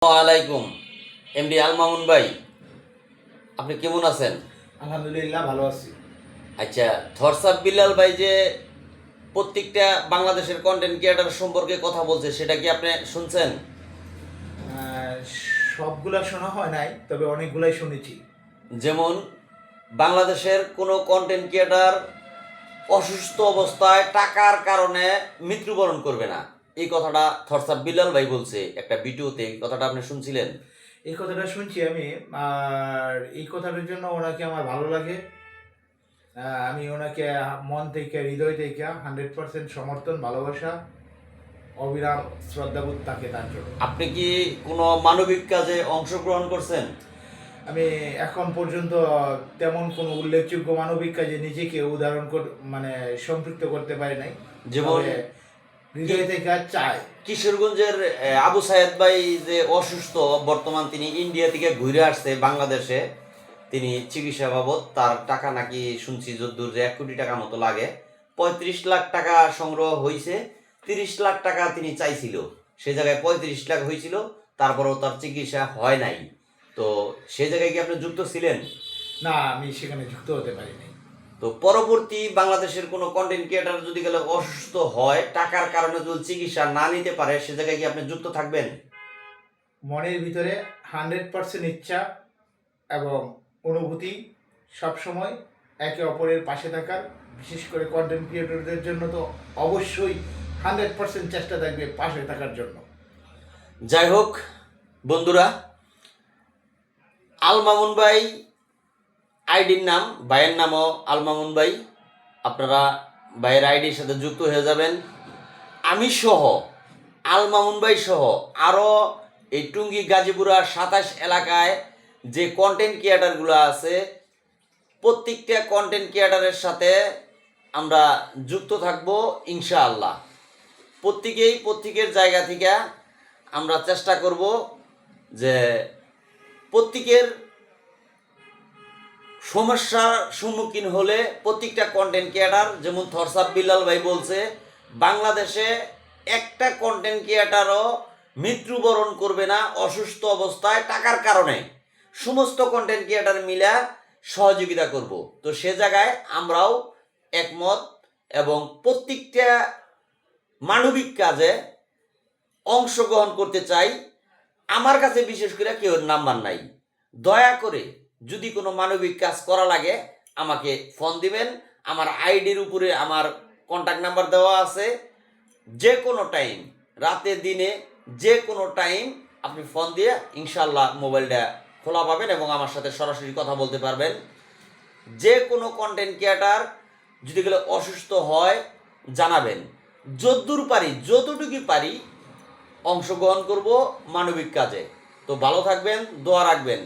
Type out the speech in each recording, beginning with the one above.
আলাইকুম এমডি আল মামুন ভাই, আপনি কেমন আছেন? আলহামদুলিল্লাহ ভালো আছি। আচ্ছা, থরসাব বিল্লাল ভাই যে প্রত্যেকটা বাংলাদেশের কন্টেন্ট ক্রিয়েটার সম্পর্কে কথা বলছে, সেটা কি আপনি শুনছেন? আহ, সবগুলা শোনা হয় নাই, তবে অনেকগুলাই শুনেছি। যেমন বাংলাদেশের কোনো কন্টেন্ট ক্রিয়েটার অসুস্থ অবস্থায় টাকার কারণে মৃত্যুবরণ করবে না, এই কথাটা থরসাব বিল্লাল ভাই বলছে একটা ভিডিওতে। এই কথাটা আপনি শুনছিলেন? এই কথাটা শুনছি আমি, আর এই কথাটার জন্য ওনাকে আমার ভালো লাগে। আমি ওনাকে মন থেকে, হৃদয় থেকে 100% সমর্থন, ভালোবাসা, অবিরাম শ্রদ্ধাবোধ থাকে তার জন্য। আপনি কি কোনো মানবিক কাজে অংশগ্রহণ করছেন? আমি এখন পর্যন্ত তেমন কোনো উল্লেখযোগ্য মানবিক কাজে নিজেকে মানে সম্পৃক্ত করতে পারি নাই। যেমন তবে হৃদয় থেকে চাই। কিশোরগঞ্জের আবু সায়েদ ভাই যে অসুস্থ, বর্তমান তিনি ইন্ডিয়া থেকে ঘুরে আসছে বাংলাদেশে, তিনি চিকিৎসা বাবদ তার টাকা নাকি শুনছি যদ্দূর যে 1 কোটি টাকা মতো লাগে। 35 লাখ টাকা সংগ্রহ হয়েছে, 30 লাখ টাকা তিনি চাইছিল, সে জায়গায় 35 লাখ হয়েছিল, তারপরেও তার চিকিৎসা হয় নাই। তো সে জায়গায় কি আপনি যুক্ত ছিলেন? না, আমি সেখানে যুক্ত হতে পারিনি। তো পরবর্তী বাংলাদেশের কোনো কন্টেন্ট ক্রিয়েটার যদি গেলে অসুস্থ হয়, টাকার কারণে যদি চিকিৎসা না নিতে পারে, সে জায়গায় কি আপনি যুক্ত থাকবেন? মনের ভিতরে 100% ইচ্ছা এবং অনুভূতি সবসময় একে অপরের পাশে থাকার, বিশেষ করে কন্টেন্ট ক্রিয়েটরদের জন্য তো অবশ্যই 100% চেষ্টা থাকবে পাশে থাকার জন্য। যাই হোক বন্ধুরা, আল মামুন ভাই আইডির নাম, ভাইয়ের নামও আল মামুন ভাই। আপনারা ভাইয়ের আইডির সাথে যুক্ত হয়ে যাবেন। আমি সহ, আল মামুন ভাই সহ আরও এই টুঙ্গি গাজীপুরা 27 এলাকায় যে কন্টেন্ট ক্রিয়েটারগুলো আছে, প্রত্যেকটা কন্টেন্ট ক্রিয়েটারের সাথে আমরা যুক্ত থাকবো ইনশাআল্লাহ। প্রত্যেকের জায়গা থেকে আমরা চেষ্টা করব যে প্রত্যেকের সমস্যার সম্মুখীন হলে প্রত্যেকটা কন্টেন্ট ক্রিয়েটার, যেমন থরসাব বিল্লাল ভাই বলছে, বাংলাদেশে একটা কন্টেন্ট ক্রিয়েটারও মৃত্যুবরণ করবে না অসুস্থ অবস্থায় টাকার কারণে। সমস্ত কন্টেন্ট ক্রিয়েটার মিলে সহযোগিতা করব। তো সে জায়গায় আমরাও একমত এবং প্রত্যেকটা মানবিক কাজে অংশগ্রহণ করতে চাই। আমার কাছে বিশেষ করে কেউ নাম্বার নাই, দয়া করে যদি কোনো মানবিক কাজ করা লাগে আমাকে ফোন দিবেন। আমার আইডির উপরে আমার কন্ট্যাক্ট নাম্বার দেওয়া আছে। যে কোনো টাইম, রাতে দিনে যে কোনো টাইম আপনি ফোন দিয়ে ইনশাল্লাহ মোবাইলটা খোলা পাবেন এবং আমার সাথে সরাসরি কথা বলতে পারবেন। যে কোনো কন্টেন্ট ক্রিয়েটার যদি গেলে অসুস্থ হয় জানাবেন, যতদূর পারি যতটুকু পারি অংশগ্রহণ করব মানবিক কাজে। তো ভালো থাকবেন, দোয়া রাখবেন,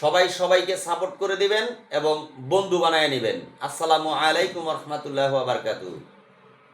সবাই সবাইকে সাপোর্ট করে দিবেন এবং বন্ধু বানায় নেবেন। আসসালামু আলাইকুম রহমতুল্লাহ বারকাতুহু।